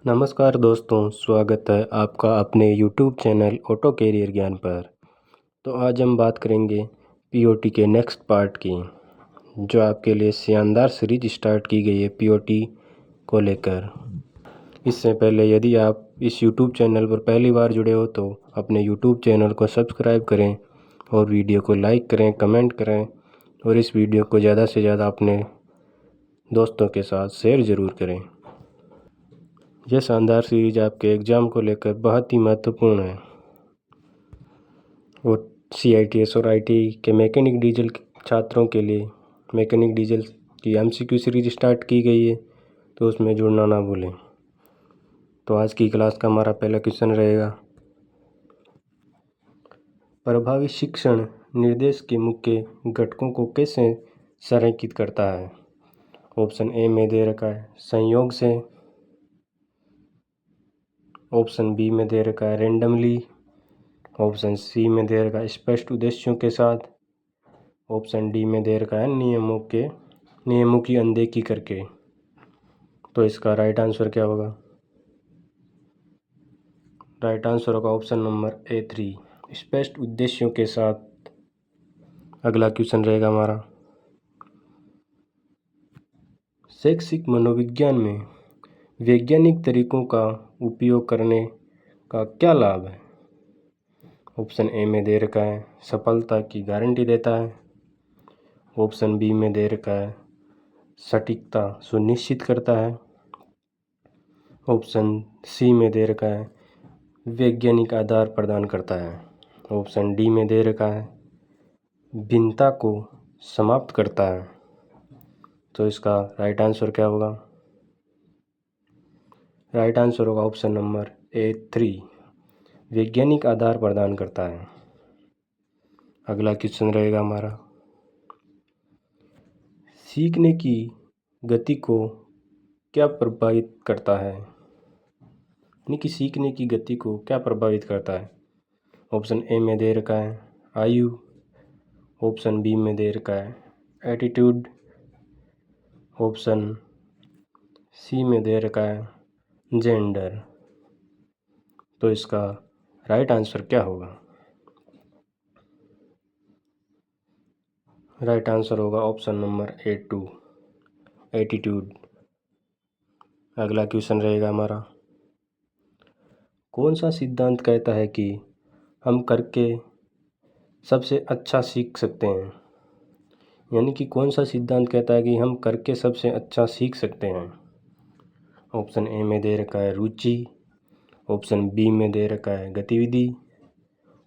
नमस्कार दोस्तों, स्वागत है आपका अपने यूट्यूब चैनल ऑटो कैरियर ज्ञान पर। तो आज हम बात करेंगे पीओटी के नेक्स्ट पार्ट की, जो आपके लिए शानदार सीरीज स्टार्ट की गई है पीओटी को लेकर। इससे पहले यदि आप इस यूट्यूब चैनल पर पहली बार जुड़े हो तो अपने यूट्यूब चैनल को सब्सक्राइब करें और वीडियो को लाइक करें, कमेंट करें और इस वीडियो को ज़्यादा से ज़्यादा अपने दोस्तों के साथ शेयर ज़रूर करें। यह शानदार सीरीज आपके एग्ज़ाम को लेकर बहुत ही महत्वपूर्ण है और CITS और ITI के मैकेनिक डीजल छात्रों के लिए मैकेनिक डीजल की MCQ सीरीज स्टार्ट की गई है, तो उसमें जुड़ना ना भूलें। तो आज की क्लास का हमारा पहला क्वेश्चन रहेगा, प्रभावी शिक्षण निर्देश के मुख्य घटकों को कैसे संरेखित करता है। ऑप्शन ए में दे रखा है संयोग से, ऑप्शन बी में दे रखा है रेंडमली, ऑप्शन सी में दे रखा है स्पष्ट उद्देश्यों के साथ, ऑप्शन डी में दे रखा है नियमों की अनदेखी करके। तो इसका राइट आंसर क्या होगा? राइट आंसर होगा ऑप्शन नंबर A3 स्पष्ट उद्देश्यों के साथ। अगला क्वेश्चन रहेगा हमारा, शैक्षिक मनोविज्ञान में वैज्ञानिक तरीकों का उपयोग करने का क्या लाभ है। ऑप्शन ए में दे रखा है सफलता की गारंटी देता है, ऑप्शन बी में दे रखा है सटीकता सुनिश्चित करता है, ऑप्शन सी में दे रखा है वैज्ञानिक आधार प्रदान करता है, ऑप्शन डी में दे रखा है भिन्नता को समाप्त करता है। तो इसका राइट आंसर क्या होगा? राइट आंसर होगा ऑप्शन नंबर A3 वैज्ञानिक आधार प्रदान करता है। अगला क्वेश्चन रहेगा हमारा, सीखने की गति को क्या प्रभावित करता है, यानी कि सीखने की गति को क्या प्रभावित करता है। ऑप्शन ए में दे रखा है आयु, ऑप्शन बी में दे रखा है एटीट्यूड, ऑप्शन सी में दे रखा है जेंडर। तो इसका राइट आंसर क्या होगा? राइट आंसर होगा ऑप्शन नंबर A2 एटीट्यूड। अगला क्वेश्चन रहेगा हमारा, कौन सा सिद्धांत कहता है कि हम करके सबसे अच्छा सीख सकते हैं, यानी कि कौन सा सिद्धांत कहता है कि हम करके सबसे अच्छा सीख सकते हैं। ऑप्शन ए में दे रखा है रुचि, ऑप्शन बी में दे रखा है गतिविधि,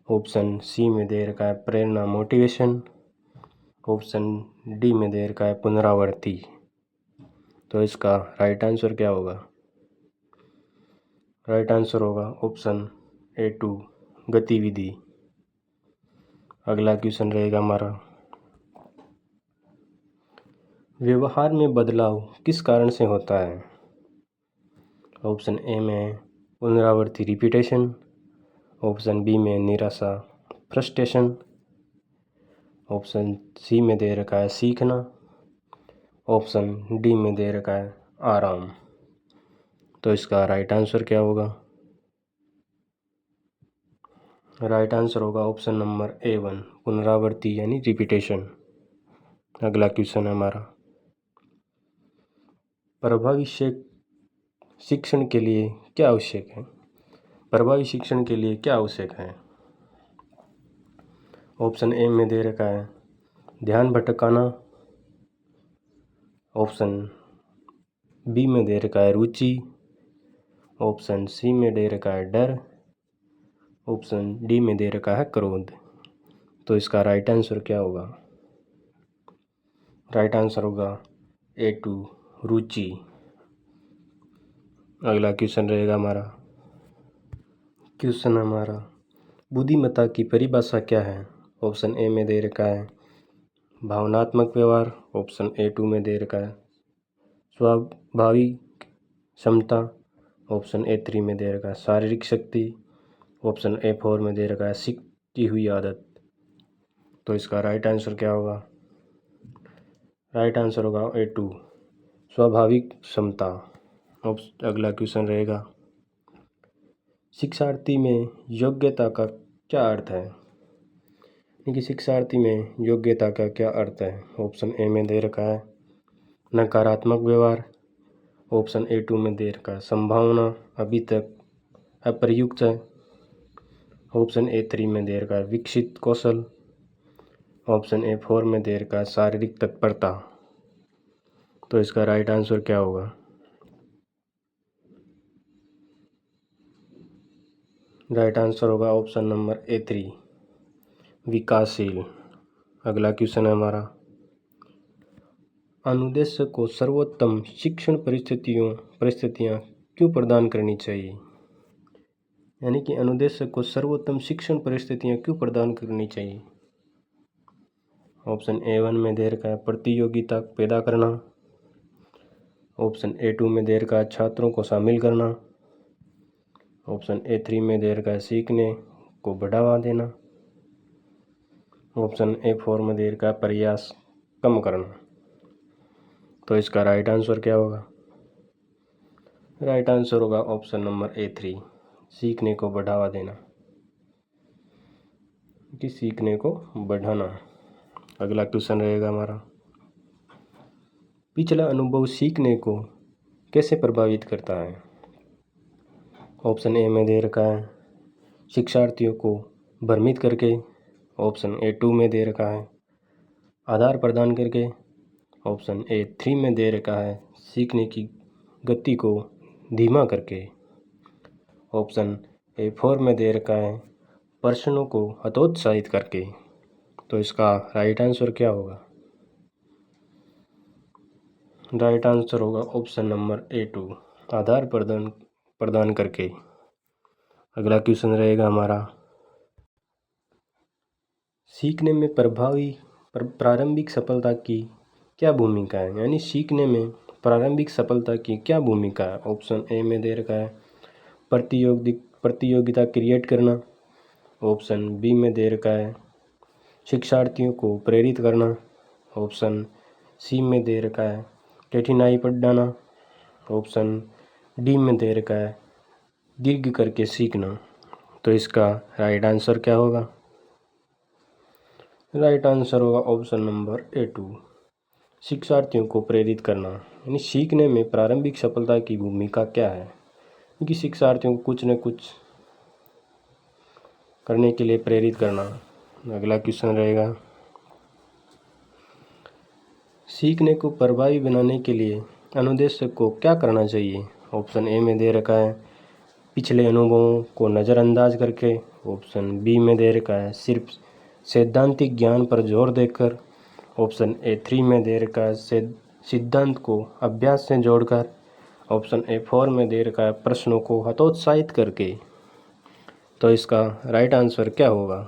ऑप्शन सी में दे रखा है प्रेरणा मोटिवेशन, ऑप्शन डी में दे रखा है पुनरावृत्ति। तो इसका राइट आंसर क्या होगा? राइट आंसर होगा ऑप्शन A2 गतिविधि। अगला क्वेश्चन रहेगा हमारा, व्यवहार में बदलाव किस कारण से होता है। ऑप्शन ए में पुनरावृत्ति रिपीटेशन, ऑप्शन बी में निराशा फ्रस्ट्रेशन, ऑप्शन सी में दे रखा है सीखना, ऑप्शन डी में दे रखा है आराम। तो इसका राइट आंसर क्या होगा? राइट आंसर होगा ऑप्शन नंबर A1 पुनरावृत्ति यानी रिपीटेशन। अगला क्वेश्चन है हमारा, प्रभावी शिक्षण के लिए क्या आवश्यक है। प्रभावी शिक्षण के लिए क्या आवश्यक है। ऑप्शन ए में दे रखा है ध्यान भटकाना, ऑप्शन बी में दे रखा है रुचि, ऑप्शन सी में दे रखा है डर, ऑप्शन डी में दे रखा है क्रोध। तो इसका राइट आंसर क्या होगा? राइट आंसर होगा A2 रुचि। अगला क्वेश्चन रहेगा हमारा, बुद्धिमत्ता की परिभाषा क्या है। ऑप्शन ए में दे रखा है भावनात्मक व्यवहार, ऑप्शन A2 में दे रखा है स्वाभाविक क्षमता, ऑप्शन A3 में दे रखा है शारीरिक शक्ति, ऑप्शन A4 में दे रखा है सीखी हुई आदत। तो इसका राइट आंसर क्या होगा? राइट आंसर होगा A2 स्वाभाविक क्षमता। अगला क्वेश्चन रहेगा, शिक्षार्थी में योग्यता का क्या अर्थ है? कि शिक्षार्थी में योग्यता का क्या अर्थ है? ऑप्शन ए में दे रखा है नकारात्मक व्यवहार, ऑप्शन ए 2 में दे रखा है संभावना अभी तक अप्रयुक्त है, ऑप्शन ए 3 में दे रखा है विकसित कौशल, ऑप्शन ए 4 में दे रखा है शारीरिक तत्परता। तो इसका राइट आंसर क्या होगा? राइट आंसर होगा ऑप्शन नंबर ए 3 विकासशील। अगला क्वेश्चन है हमारा, अनुदेश को सर्वोत्तम शिक्षण परिस्थितियाँ क्यों प्रदान करनी चाहिए? यानी कि अनुदेश को सर्वोत्तम शिक्षण परिस्थितियाँ क्यों प्रदान करनी चाहिए? ऑप्शन ए 1 में दे रखा है प्रतियोगिता पैदा करना, ऑप्शन ए 2 में दे रखा है छात्रों को शामिल करना, ऑप्शन ए 3 में दे रखा है सीखने को बढ़ावा देना, ऑप्शन ए 4 में दे रखा है प्रयास कम करना। तो इसका राइट आंसर क्या होगा? राइट आंसर होगा ऑप्शन नंबर ए 3 सीखने को बढ़ावा देना, कि सीखने को बढ़ाना। अगला क्वेश्चन रहेगा हमारा, पिछला अनुभव सीखने को कैसे प्रभावित करता है? ऑप्शन ए में दे रखा है शिक्षार्थियों को भ्रमित करके, ऑप्शन ए 2 में दे रखा है आधार प्रदान करके, ऑप्शन ए 3 में दे रखा है सीखने की गति को धीमा करके, ऑप्शन ए 4 में दे रखा है प्रश्नों को हतोत्साहित करके। तो इसका राइट आंसर क्या होगा? राइट आंसर होगा ऑप्शन नंबर ए 2 आधार प्रदान करके। अगला क्वेश्चन रहेगा हमारा, सीखने में प्रभावी प्रारंभिक सफलता की क्या भूमिका है? यानी सीखने में प्रारंभिक सफलता की क्या भूमिका है? ऑप्शन ए में दे रखा है प्रतियोगिता क्रिएट करना, ऑप्शन बी में दे रखा है शिक्षार्थियों को प्रेरित करना, ऑप्शन सी में दे रखा है कठिनाई बढ़ाना, ऑप्शन डी में दे रखा है दीर्घ करके सीखना। तो इसका राइट आंसर क्या होगा? राइट आंसर होगा ऑप्शन नंबर ए 2 शिक्षार्थियों को प्रेरित करना। यानी सीखने में प्रारंभिक सफलता की भूमिका क्या है? क्योंकि शिक्षार्थियों को कुछ न कुछ करने के लिए प्रेरित करना। अगला क्वेश्चन रहेगा, सीखने को प्रभावी बनाने के लिए अनुदेशक को क्या करना चाहिए? ऑप्शन ए में दे रखा है पिछले अनुभवों को नज़रअंदाज करके, ऑप्शन बी में दे रखा है सिर्फ सैद्धांतिक ज्ञान पर जोर देकर, ऑप्शन ए 3 में दे रखा है सिद्धांत को अभ्यास से जोड़कर, ऑप्शन ए 4 में दे रखा है प्रश्नों को हतोत्साहित करके। तो इसका राइट आंसर क्या होगा?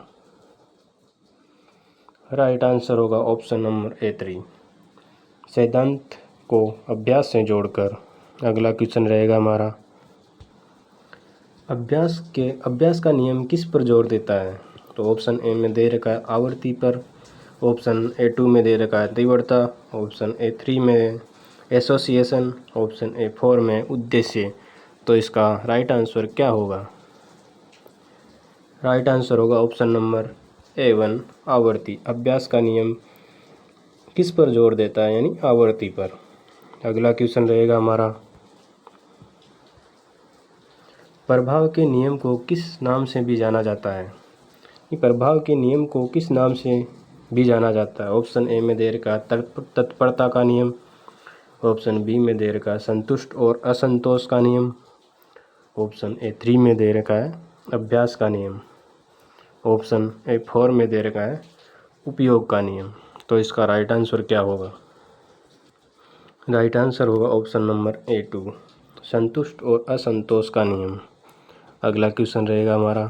राइट आंसर होगा ऑप्शन नंबर ए 3 सिद्धांत को अभ्यास से जोड़कर। अगला क्वेश्चन रहेगा हमारा, अभ्यास का नियम किस पर जोर देता है? तो ऑप्शन ए में दे रखा है आवृत्ति पर, ऑप्शन ए 2 में दे रखा है तीव्रता, ऑप्शन ए 3 में एसोसिएशन, ऑप्शन ए 4 में उद्देश्य। तो इसका राइट आंसर क्या होगा? राइट आंसर होगा ऑप्शन नंबर ए 1 आवृत्ति। अभ्यास का नियम किस पर जोर देता है? यानी आवृत्ति पर। अगला क्वेश्चन रहेगा हमारा, प्रभाव के नियम को किस नाम से भी जाना जाता है? कि प्रभाव के नियम को किस नाम से भी जाना जाता है? ऑप्शन ए में दे रखा है तत्परता का नियम, ऑप्शन बी में दे रखा है संतुष्ट और असंतोष का नियम, ऑप्शन ए 3 में दे रखा है अभ्यास का नियम, ऑप्शन ए 4 में दे रखा है उपयोग का नियम। तो इसका राइट आंसर क्या होगा? राइट आंसर होगा ऑप्शन नंबर ए 2 संतुष्ट और असंतोष का नियम। अगला क्वेश्चन रहेगा हमारा,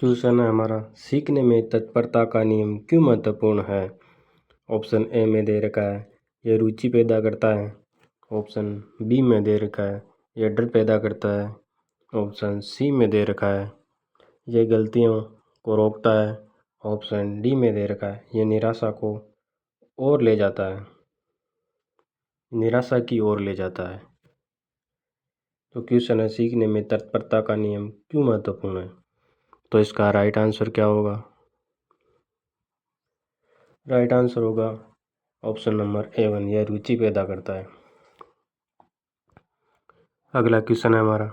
क्वेश्चन है हमारा, सीखने में तत्परता का नियम क्यों महत्वपूर्ण है? ऑप्शन ए में दे रखा है यह रुचि पैदा करता है, ऑप्शन बी में दे रखा है यह डर पैदा करता है, ऑप्शन सी में दे रखा है यह गलतियों को रोकता है, ऑप्शन डी में दे रखा है यह निराशा को और ले जाता है। निराशा की ओर ले जाता है। तो क्वेश्चन है, सीखने में तत्परता का नियम क्यों महत्वपूर्ण है? तो इसका राइट आंसर क्या होगा? राइट आंसर होगा ऑप्शन नंबर A1, यह रुचि पैदा करता है। अगला क्वेश्चन है हमारा,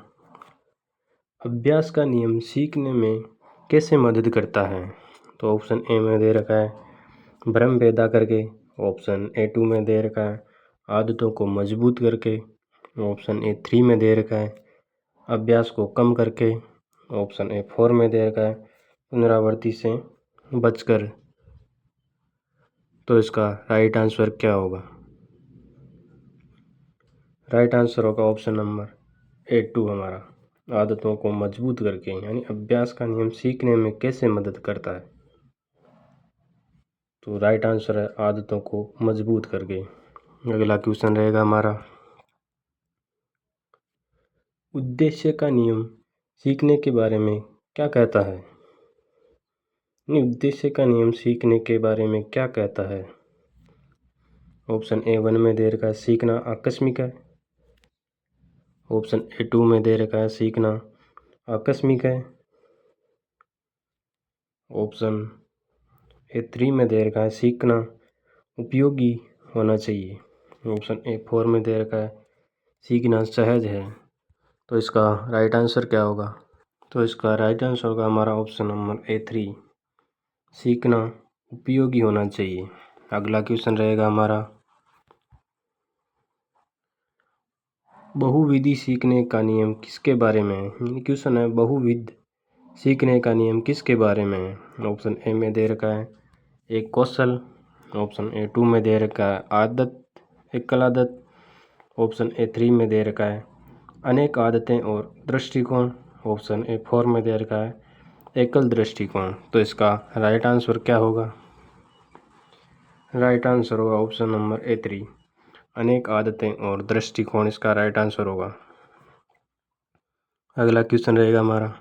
अभ्यास का नियम सीखने में कैसे मदद करता है? तो ऑप्शन A में दे रखा है भ्रम पैदा करके, ऑप्शन A2 में दे रखा है आदतों को मजबूत करके, ऑप्शन A3 में दे रखा है अभ्यास को कम करके, ऑप्शन A4 में दे रखा है पुनरावृत्ति से बचकर। तो इसका राइट आंसर क्या होगा? राइट आंसर होगा ऑप्शन नंबर A2 हमारा, आदतों को मजबूत करके, यानी अभ्यास का नियम सीखने में कैसे मदद करता है? तो राइट आंसर है आदतों को मजबूत करके। अगला क्वेश्चन रहेगा हमारा, उद्देश्य का नियम सीखने के बारे में क्या कहता है? उद्देश्य का नियम सीखने के बारे में क्या कहता है? ऑप्शन A1 में दे रखा है सीखना आकस्मिक है, ऑप्शन A2 में दे रखा है सीखना आकस्मिक है, ऑप्शन A3 में दे रखा है सीखना उपयोगी होना चाहिए, ऑप्शन A4 में दे रखा है सीखना सहज है। तो इसका राइट आंसर क्या होगा? तो इसका राइट आंसर होगा हमारा ऑप्शन नंबर A3, सीखना उपयोगी होना चाहिए। अगला क्वेश्चन रहेगा हमारा, बहुविधि सीखने का नियम किसके बारे में है? क्वेश्चन है, बहुविध सीखने का नियम किसके बारे में है? ऑप्शन A में दे रखा है एक कौशल, ऑप्शन A2 में दे रखा है आदत, एकल आदत, ऑप्शन A3 में दे रखा है अनेक आदतें और दृष्टिकोण, ऑप्शन A4 में दे रखा है एकल दृष्टिकोण। तो इसका राइट आंसर क्या होगा? राइट आंसर होगा ऑप्शन नंबर A3, अनेक आदतें और दृष्टिकोण, इसका राइट आंसर होगा। अगला क्वेश्चन रहेगा हमारा,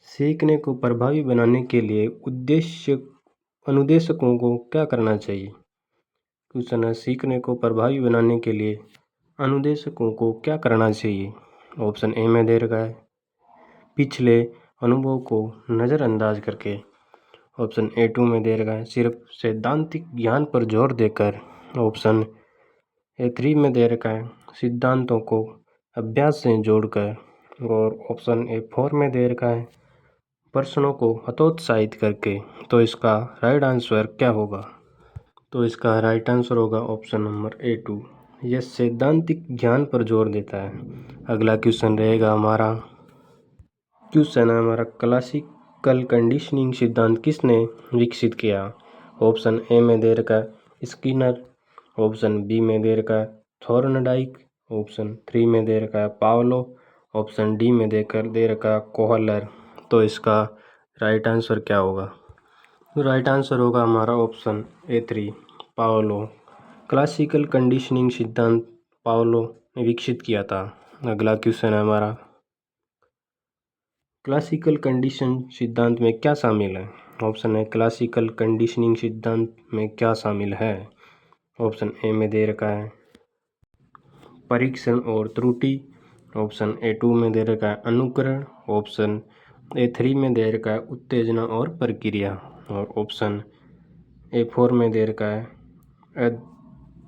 सीखने को प्रभावी बनाने के लिए अनुदेशकों को क्या करना चाहिए? क्वेश्चन है, सीखने को प्रभावी बनाने के लिए अनुदेशकों को क्या करना चाहिए? ऑप्शन A में दे रखा है पिछले अनुभव को नज़रअंदाज करके, ऑप्शन A2 में दे रखा है सिर्फ सैद्धांतिक ज्ञान पर जोर देकर, ऑप्शन A3 में दे रखा है सिद्धांतों को अभ्यास से जोड़कर, और ऑप्शन A4 में दे रखा है प्रश्नों को हतोत्साहित करके। तो इसका राइट आंसर क्या होगा? तो इसका राइट आंसर होगा ऑप्शन नंबर A2, यह सैद्धांतिक ज्ञान पर जोर देता है। अगला क्वेश्चन रहेगा हमारा, क्वेश्चन है हमारा, क्लासिकल कंडीशनिंग सिद्धांत किसने विकसित किया? ऑप्शन A में दे रखा है स्किनर, ऑप्शन B में दे रखा है थॉर्नडाइक, ऑप्शन 3 में दे रखा है पावलो, ऑप्शन D में दे रखा है कोहलर। तो इसका राइट आंसर क्या होगा? तो राइट आंसर होगा हमारा option A3, Pavlov. Classical conditioning सिद्धांत पावलो ने विकसित किया था। अगला क्वेश्चन है हमारा, क्लासिकल कंडीशन सिद्धांत में क्या शामिल है? ऑप्शन है क्लासिकल कंडीशनिंग सिद्धांत में क्या शामिल है? ऑप्शन A में दे रखा है परीक्षण और त्रुटि, ऑप्शन A2 में दे रखा है अनुकरण, ऑप्शन A3 में दे रखा है उत्तेजना और प्रक्रिया, और ऑप्शन A4 में दे रखा है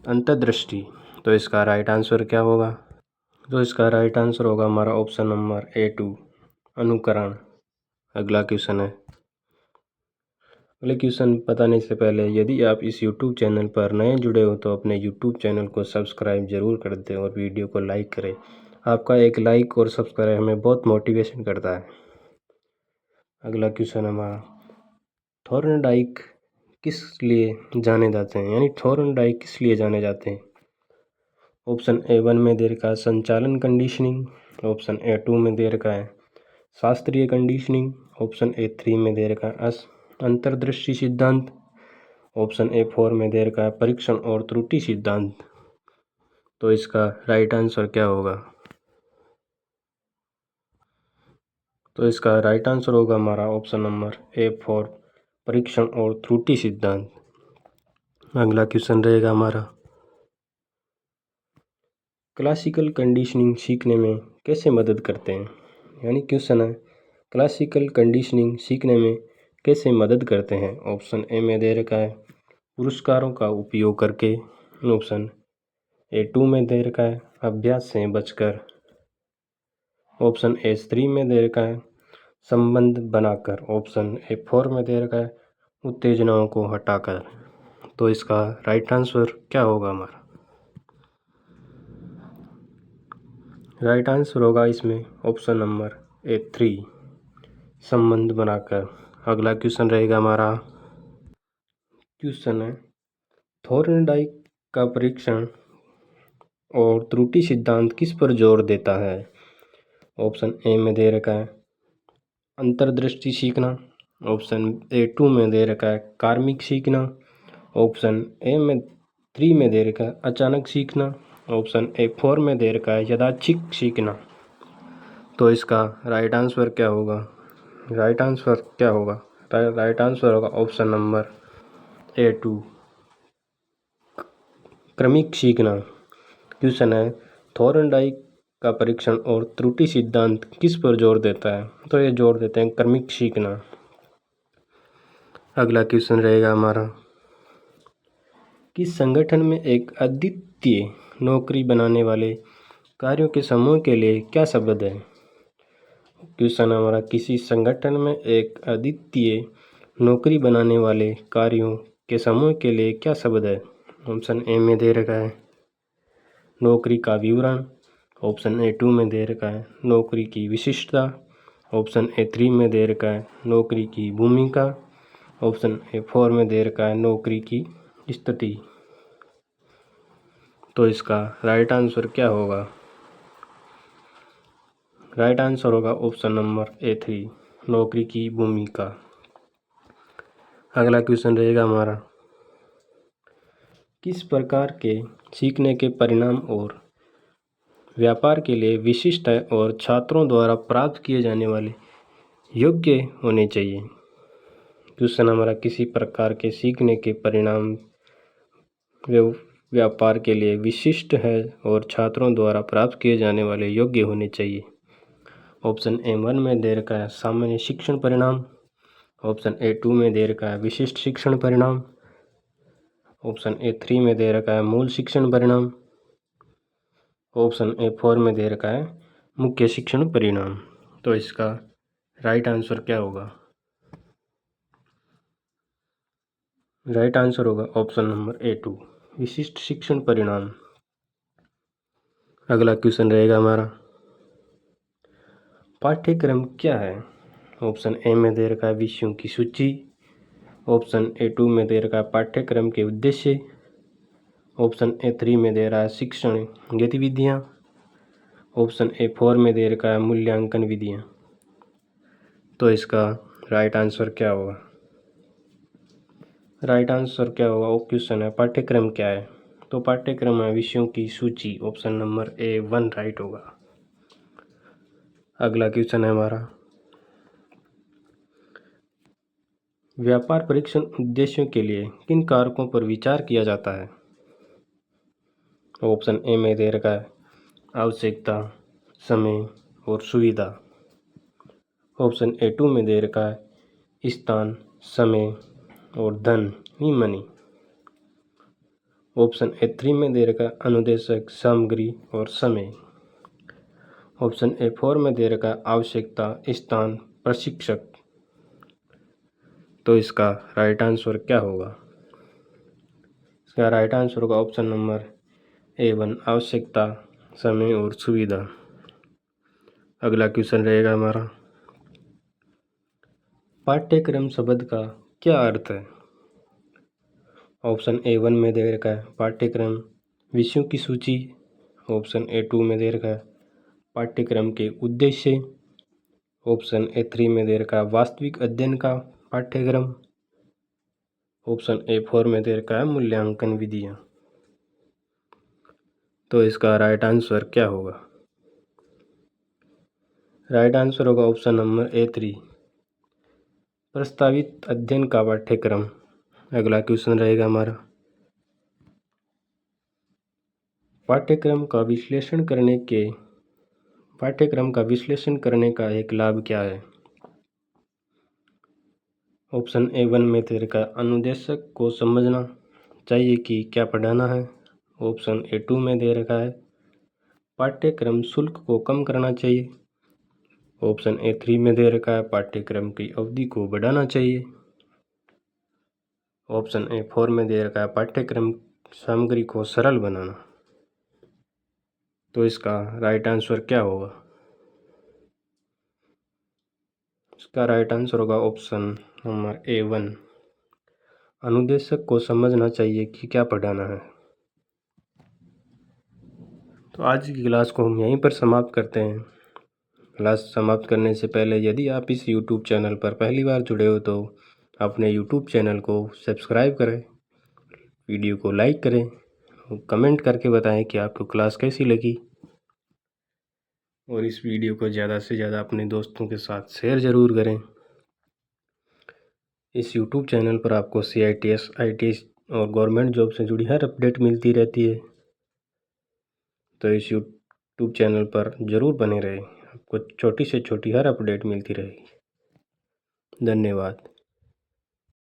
अंतर्दृष्टि। तो इसका राइट आंसर क्या होगा? तो इसका राइट आंसर होगा हमारा ऑप्शन नंबर A2, अनुकरण। अगला क्वेश्चन है, अगले क्वेश्चन बताने से पहले यदि आप इस YouTube चैनल पर नए जुड़े हो तो अपने YouTube चैनल को सब्सक्राइब जरूर कर दें और वीडियो को लाइक करें। आपका एक लाइक और सब्सक्राइब हमें बहुत मोटिवेशन करता है। अगला क्वेश्चन हमारा, थॉर्नडाइक किस लिए जाने जाते हैं, यानी थॉर्नडाइक किस लिए जाने जाते हैं? ऑप्शन A1 में दे रखा है संचालन कंडीशनिंग, ऑप्शन A2 में दे रखा है शास्त्रीय कंडीशनिंग, ऑप्शन A3 में दे रखा है अंतर्दृष्टि सिद्धांत, ऑप्शन A4 में दे रखा है परीक्षण और त्रुटि सिद्धांत। तो इसका राइट आंसर क्या होगा? तो इसका राइट आंसर होगा हमारा ऑप्शन नंबर A4, परीक्षण और त्रुटि सिद्धांत। अगला क्वेश्चन रहेगा हमारा, क्लासिकल कंडीशनिंग सीखने में कैसे मदद करते हैं। यानी क्वेश्चन है, क्लासिकल कंडीशनिंग सीखने में कैसे मदद करते हैं। ऑप्शन ए में दे रखा है पुरस्कारों का उपयोग करके। ऑप्शन ए 2 में दे रखा है अभ्यास से बचकर। ऑप्शन ए 3 में दे रखा है संबंध बनाकर। ऑप्शन ए 4 में दे रखा है उत्तेजनाओं को हटाकर। तो इसका राइट आंसर क्या होगा हमारा। राइट आंसर होगा इसमें ऑप्शन नंबर ए 3 संबंध बनाकर। अगला क्वेश्चन रहेगा हमारा। क्वेश्चन है, थॉर्नडाइक का परीक्षण और त्रुटि सिद्धांत किस पर जोर देता है। ऑप्शन ए में दे रखा है अंतर्दृष्टि सीखना। ऑप्शन ए 2 में दे रखा है कार्मिक सीखना। ऑप्शन ए में 3 में दे रखा है अचानक सीखना। ऑप्शन ए 4 में दे रखा है यादृच्छिक सीखना। तो इसका राइट आंसर क्या होगा। राइट आंसर क्या होगा। राइट आंसर होगा ऑप्शन नंबर ए 2 क्रमिक सीखना। क्वेश्चन है, थॉर्नडाइक का परीक्षण और त्रुटि सिद्धांत किस पर जोर देता है। तो ये जोर देते हैं क्रमिक सीखना। अगला क्वेश्चन रहेगा हमारा, किस संगठन में एक अद्वितीय नौकरी बनाने वाले कार्यों के समूह के लिए क्या शब्द है। क्वेश्चन हमारा, किसी संगठन में एक अद्वितीय नौकरी बनाने वाले कार्यों के समूह के लिए क्या शब्द है। ऑप्शन ए में दे रखा है नौकरी का विवरण। ऑप्शन ए 2 में दे रखा है नौकरी की विशिष्टता। ऑप्शन ए 3 में दे रखा है नौकरी की भूमिका। ऑप्शन ए 4 में दे रखा है नौकरी की स्थिति। तो इसका राइट आंसर क्या होगा। राइट आंसर होगा ऑप्शन नंबर ए 3 नौकरी की भूमिका। अगला क्वेश्चन रहेगा हमारा, किस प्रकार के सीखने के परिणाम और व्यापार के लिए विशिष्ट है और छात्रों द्वारा प्राप्त किए जाने वाले योग्य होने चाहिए। क्वेश्चन हमारा, किसी प्रकार के सीखने के परिणाम व्यापार के लिए विशिष्ट है और छात्रों द्वारा प्राप्त किए जाने वाले योग्य होने चाहिए। ऑप्शन ए 1 में दे रखा है सामान्य शिक्षण परिणाम। ऑप्शन ए 2 में दे रखा है विशिष्ट शिक्षण परिणाम। ऑप्शन ए 3 में दे रखा है मूल शिक्षण परिणाम। ऑप्शन ए 4 में दे रखा है मुख्य शिक्षण परिणाम। तो इसका राइट आंसर क्या होगा। राइट आंसर होगा ऑप्शन नंबर ए 2 विशिष्ट शिक्षण परिणाम। अगला क्वेश्चन रहेगा हमारा, पाठ्यक्रम क्या है। ऑप्शन ए में दे रखा है विषयों की सूची। ऑप्शन ए 2 में दे रखा है पाठ्यक्रम के उद्देश्य। ऑप्शन ए 3 में दे रहा है शिक्षण गतिविधियाँ। ऑप्शन ए 4 में दे रखा है मूल्यांकन विधियाँ। तो इसका राइट आंसर क्या होगा। राइट आंसर क्या होगा। वो क्वेश्चन है पाठ्यक्रम क्या है। तो पाठ्यक्रम है विषयों की सूची। ऑप्शन नंबर ए 1 राइट होगा। अगला क्वेश्चन है हमारा, व्यापार परीक्षण उद्देश्यों के लिए किन कारकों पर विचार किया जाता है। ऑप्शन ए में दे रखा है आवश्यकता, समय और सुविधा। ऑप्शन ए 2 में दे रखा है स्थान, समय और धन मनी। ऑप्शन ए 3 में दे रखा है अनुदेशक, सामग्री और समय। ऑप्शन ए 4 में दे रखा है आवश्यकता, स्थान, प्रशिक्षक। तो इसका राइट आंसर क्या होगा। इसका राइट आंसर होगा ऑप्शन नंबर ए 1 आवश्यकता, समय और सुविधा। अगला क्वेश्चन रहेगा हमारा, पाठ्यक्रम शब्द का क्या अर्थ है। ऑप्शन ए 1 में दे रखा है पाठ्यक्रम विषयों की सूची। ऑप्शन ए 2 में दे रखा है पाठ्यक्रम के उद्देश्य। ऑप्शन ए 3 में दे रखा है वास्तविक अध्ययन का पाठ्यक्रम। ऑप्शन ए 4 में दे रखा है मूल्यांकन विधियाँ। तो इसका राइट आंसर क्या होगा। राइट आंसर होगा ऑप्शन नंबर ए 3 प्रस्तावित अध्ययन का पाठ्यक्रम। अगला क्वेश्चन रहेगा हमारा, पाठ्यक्रम का विश्लेषण करने का एक लाभ क्या है? ऑप्शन ए 1 में दे रखा है अनुदेशक को समझना चाहिए कि क्या पढ़ाना है। ऑप्शन ए 2 में दे रखा है पाठ्यक्रम शुल्क को कम करना चाहिए। ऑप्शन ए 3 में दे रखा है पाठ्यक्रम की अवधि को बढ़ाना चाहिए। ऑप्शन ए 4 में दे रखा है पाठ्यक्रम सामग्री को सरल बनाना। तो इसका राइट आंसर क्या होगा? इसका राइट आंसर होगा ऑप्शन नंबर ए 1, अनुदेशक को समझना चाहिए कि क्या पढ़ाना है। तो आज की क्लास को हम यहीं पर समाप्त करते हैं। क्लास समाप्त करने से पहले यदि आप इस YouTube चैनल पर पहली बार जुड़े हो तो अपने YouTube चैनल को सब्सक्राइब करें, वीडियो को लाइक करें और कमेंट करके बताएं कि आपको क्लास कैसी लगी। और इस वीडियो को ज़्यादा से ज़्यादा अपने दोस्तों के साथ शेयर ज़रूर करें। इस YouTube चैनल पर आपको CITS, ITS और गवर्नमेंट जॉब से जुड़ी हर अपडेट मिलती रहती है। तो इस YouTube चैनल पर ज़रूर बने रहें, आपको छोटी से छोटी हर अपडेट मिलती रहेगी। धन्यवाद।